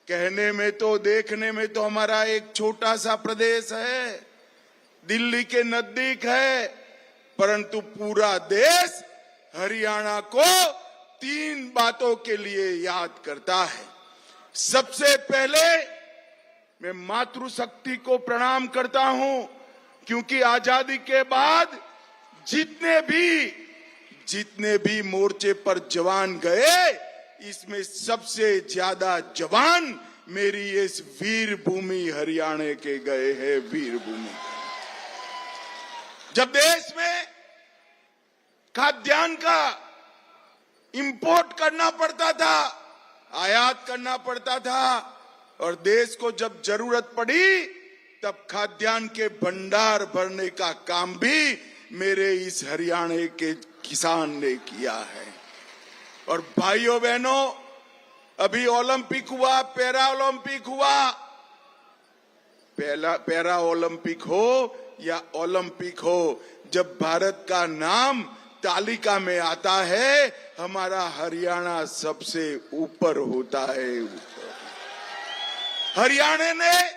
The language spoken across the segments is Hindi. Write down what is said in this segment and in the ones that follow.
कहने में तो, देखने में तो हमारा एक छोटा सा प्रदेश है, दिल्ली के नजदीक है, परंतु पूरा देश हरियाणा को 3 बातों के लिए याद करता है। सबसे पहले मैं मातृशक्ति को प्रणाम करता हूं, क्योंकि आजादी के बाद जितने भी मोर्चे पर जवान गए, इसमें सबसे ज्यादा जवान मेरी इस वीर भूमि हरियाणा के गए हैं। वीर भूमि जब देश में खाद्यान्न का इंपोर्ट करना पड़ता था, आयात करना पड़ता था, और देश को जब जरूरत पड़ी तब खाद्यान्न के भंडार भरने का काम भी मेरे इस हरियाणा के किसान ने किया है। और भाइयों बहनों, अभी ओलंपिक हुआ, पैरा ओलंपिक हुआ, पैरा ओलंपिक हो या ओलंपिक हो, जब भारत का नाम तालिका में आता है, हमारा हरियाणा सबसे ऊपर होता है। हरियाणा ने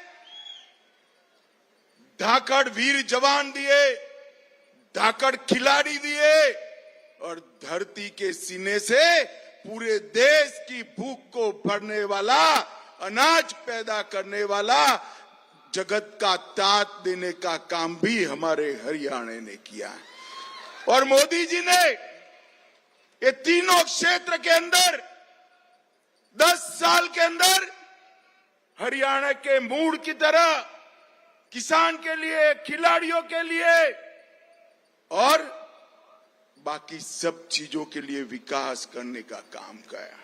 धाकड़ वीर जवान दिए, धाकड़ खिलाड़ी दिए, और धरती के सीने से पूरे देश की भूख को भरने वाला, अनाज पैदा करने वाला, जगत का तात देने का काम भी हमारे हरियाणा ने किया। और मोदी जी ने ये तीनों क्षेत्र के अंदर 10 साल के अंदर हरियाणा के मूड की तरह किसान के लिए, खिलाड़ियों के लिए और बाकी सब चीजों के लिए विकास करने का काम किया।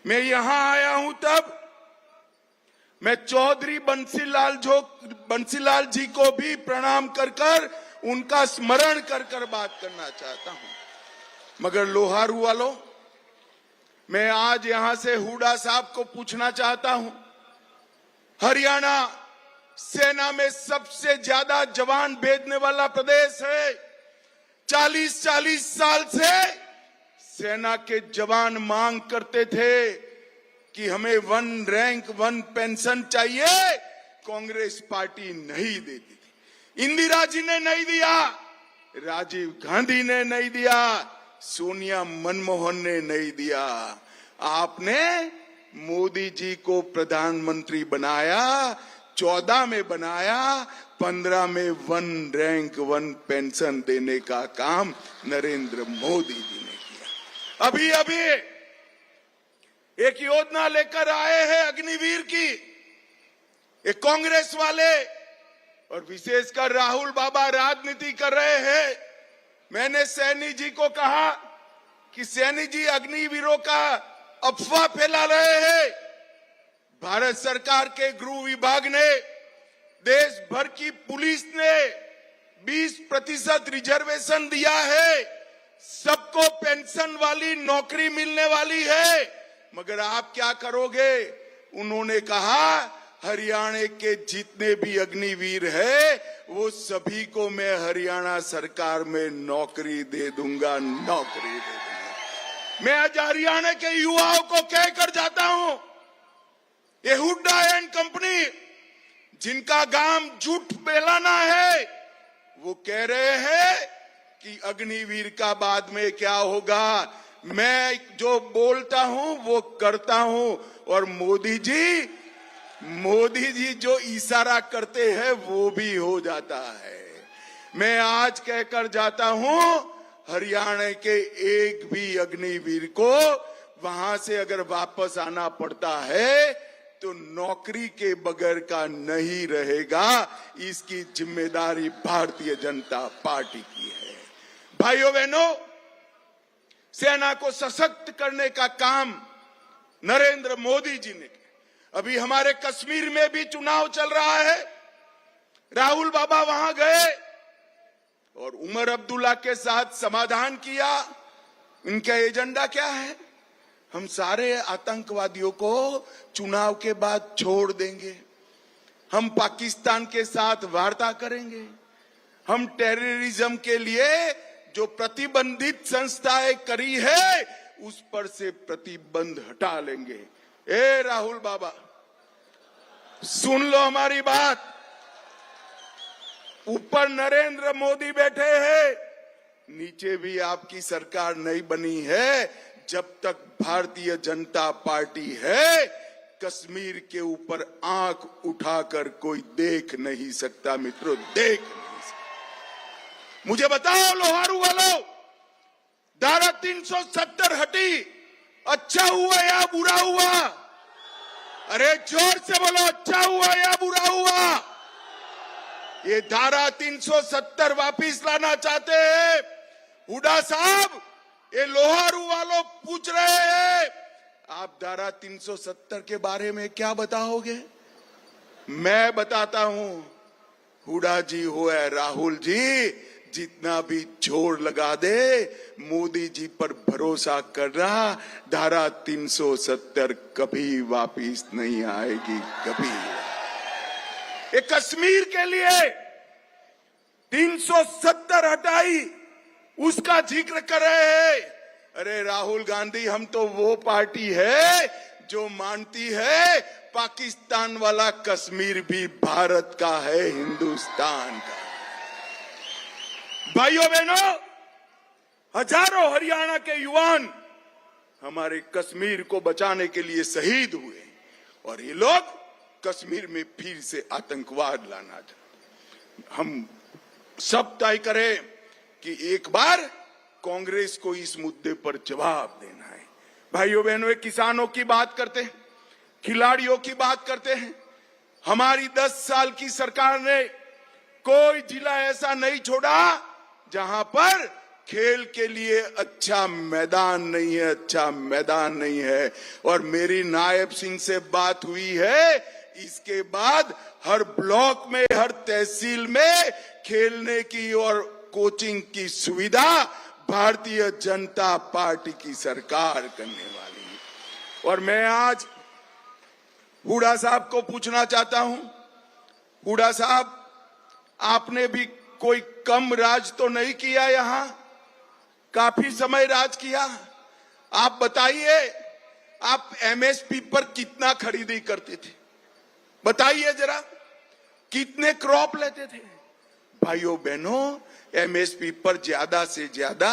मैं यहां आया हूं तब मैं चौधरी बंसीलाल जी को भी प्रणाम कर उनका स्मरण कर बात करना चाहता हूं। मगर लोहारू वालों, मैं आज यहां से हुडा साहब को पूछना चाहता हूं, हरियाणा सेना में सबसे ज्यादा जवान भेजने वाला प्रदेश है। 40 साल से सेना के जवान मांग करते थे कि हमें 1 रैंक 1 पेंशन चाहिए, कांग्रेस पार्टी नहीं देती थी। इंदिरा जी ने नहीं दिया, राजीव गांधी ने नहीं दिया, सोनिया मनमोहन ने नहीं दिया। आपने मोदी जी को प्रधानमंत्री बनाया, 14 में बनाया, 15 में 1 रैंक 1 पेंशन देने का काम नरेंद्र मोदी जी ने किया। अभी एक योजना लेकर आए हैं अग्निवीर की, एक कांग्रेस वाले और विशेषकर राहुल बाबा राजनीति कर रहे हैं। मैंने सैनी जी को कहा कि सैनी जी अग्निवीरों का अफवाह फैला रहे हैं। भारत सरकार के गृह विभाग ने, देश भर की पुलिस ने 20% रिजर्वेशन दिया है, सबको पेंशन वाली नौकरी मिलने वाली है। मगर आप क्या करोगे? उन्होंने कहा हरियाणा के जितने भी अग्निवीर है वो सभी को मैं हरियाणा सरकार में नौकरी दे दूंगा, नौकरी दे दूंगा। मैं आज हरियाणा के युवाओं को कहकर जाता हूं, ये हुड्डा एंड कंपनी जिनका काम झूठ फैलाना है, वो कह रहे हैं कि अग्निवीर का बाद में क्या होगा। मैं जो बोलता हूं वो करता हूं, और मोदी जी जो इशारा करते हैं वो भी हो जाता है। मैं आज कहकर जाता हूं, हरियाणा के एक भी अग्निवीर को वहां से अगर वापस आना पड़ता है तो नौकरी के बगैर का नहीं रहेगा। इसकी जिम्मेदारी भारतीय जनता पार्टी की है। भाइयों बहनों, सेना को सशक्त करने का काम नरेंद्र मोदी जी ने किया। अभी हमारे कश्मीर में भी चुनाव चल रहा है, राहुल बाबा वहां गए और उमर अब्दुल्ला के साथ समाधान किया। इनका एजेंडा क्या है? हम सारे आतंकवादियों को चुनाव के बाद छोड़ देंगे, हम पाकिस्तान के साथ वार्ता करेंगे, हम टेररिज्म के लिए जो प्रतिबंधित संस्थाएं करी है उस पर से प्रतिबंध हटा लेंगे। ए राहुल बाबा, सुन लो हमारी बात। ऊपर नरेंद्र मोदी बैठे हैं, नीचे भी आपकी सरकार नहीं बनी है। जब तक भारतीय जनता पार्टी है, कश्मीर के ऊपर आंख उठाकर कोई देख नहीं सकता मित्रों, देख नहीं सकता। मुझे बताओ लोहारू वालों, धारा 370 हटी, अच्छा हुआ या बुरा हुआ? अरे जोर से बोलो, अच्छा हुआ या बुरा हुआ? ये धारा 370 वापिस लाना चाहते हैं हुड्डा साहब। ये लोहारू वालों पूछ रहे हैं, आप धारा 370 के बारे में क्या बताओगे? मैं बताता हूं, हुड्डा जी हो या राहुल जी, जितना भी जोर लगा दे, मोदी जी पर भरोसा कर रहा, धारा 370 कभी वापिस नहीं आएगी, कभी। ये कश्मीर के लिए 370 हटाई, उसका जिक्र कर रहे हैं। अरे राहुल गांधी, हम तो वो पार्टी है जो मानती है पाकिस्तान वाला कश्मीर भी भारत का है, हिंदुस्तान का। भाइयों बहनों, हजारों हरियाणा के युवान हमारे कश्मीर को बचाने के लिए शहीद हुए, और ये लोग कश्मीर में फिर से आतंकवाद लाना चाहते। हम सब तय करें कि एक बार कांग्रेस को इस मुद्दे पर जवाब देना है। भाइयों बहनों, किसानों की बात करते हैं, खिलाड़ियों की बात करते हैं। हमारी 10 साल की सरकार ने कोई जिला ऐसा नहीं छोड़ा जहां पर खेल के लिए अच्छा मैदान नहीं है, अच्छा मैदान नहीं है। और मेरी नायब सिंह से बात हुई है, इसके बाद हर ब्लॉक में, हर तहसील में खेलने की और कोचिंग की सुविधा भारतीय जनता पार्टी की सरकार करने वाली है। और मैं आज हुड्डा साहब को पूछना चाहता हूं, हुड्डा साहब, आपने भी कोई कम राज तो नहीं किया, यहां काफी समय राज किया। आप बताइए, आप एमएसपी पर कितना खरीदी करते थे? बताइए जरा, कितने क्रॉप लेते थे? भाइयों बहनों, एमएसपी पर ज्यादा से ज्यादा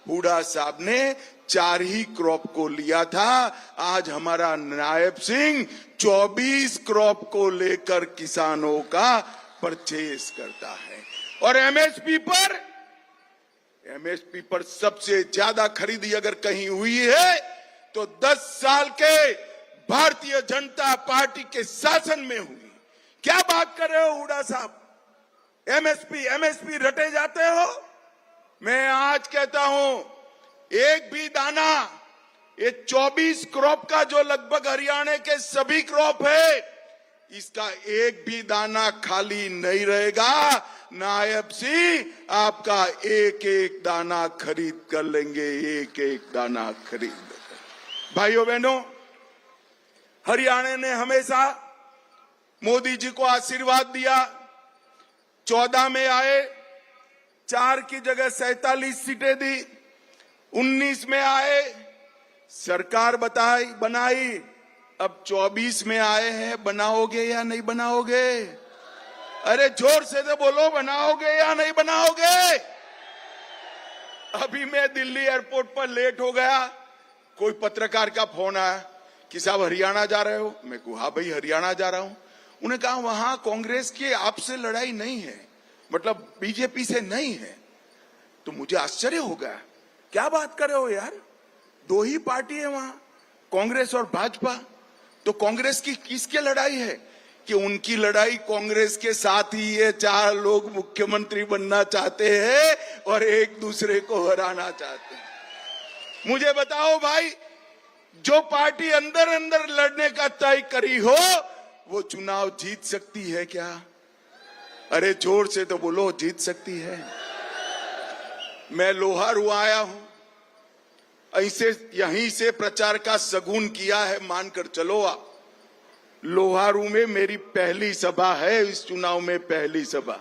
हुड्डा साहब ने 4 ही क्रॉप को लिया था। आज हमारा नायब सिंह 24 क्रॉप को लेकर किसानों का परचेज करता है। और एमएसपी पर सबसे ज्यादा खरीदी अगर कहीं हुई है तो 10 साल के भारतीय जनता पार्टी के शासन में हुई। क्या बात कर रहे हो हुड्डा साहब? एमएसपी रटे जाते हो। मैं आज कहता हूं, एक भी दाना, ये 24 क्रॉप का जो लगभग हरियाणा के सभी क्रॉप है, इसका एक भी दाना खाली नहीं रहेगा। नायब सिंह आपका एक एक दाना खरीद कर लेंगे, एक एक दाना खरीद कर। भाइयों बहनों, हरियाणा ने हमेशा मोदी जी को आशीर्वाद दिया। 14 में आए, 4 की जगह 47 सीटें दी। 19 में आए, सरकार बनाई। अब 24 में आए हैं, बनाओगे या नहीं बनाओगे? अरे जोर से तो बोलो, बनाओगे या नहीं बनाओगे? अभी मैं दिल्ली एयरपोर्ट पर लेट हो गया, कोई पत्रकार का फोन आया कि साहब हरियाणा जा रहे हो? मैं कहा हाँ भाई, हरियाणा जा रहा हूं। उन्होंने कहा वहां कांग्रेस की आपसे लड़ाई नहीं है, मतलब बीजेपी से नहीं है। तो मुझे आश्चर्य हो गया, क्या बात कर रहे हो यार, 2 ही पार्टी है वहां, कांग्रेस और भाजपा। तो कांग्रेस की किसके लड़ाई है? कि उनकी लड़ाई कांग्रेस के साथ ही है। 4 लोग मुख्यमंत्री बनना चाहते हैं और एक दूसरे को हराना चाहते हैं। मुझे बताओ भाई, जो पार्टी अंदर अंदर लड़ने का तय करी हो, वो चुनाव जीत सकती है क्या? अरे जोर से तो बोलो, जीत सकती है। मैं लोहारू आया हूं, ऐसे यहीं से प्रचार का शगुन किया है, मानकर चलो आप। लोहारू में मेरी पहली सभा है, इस चुनाव में पहली सभा।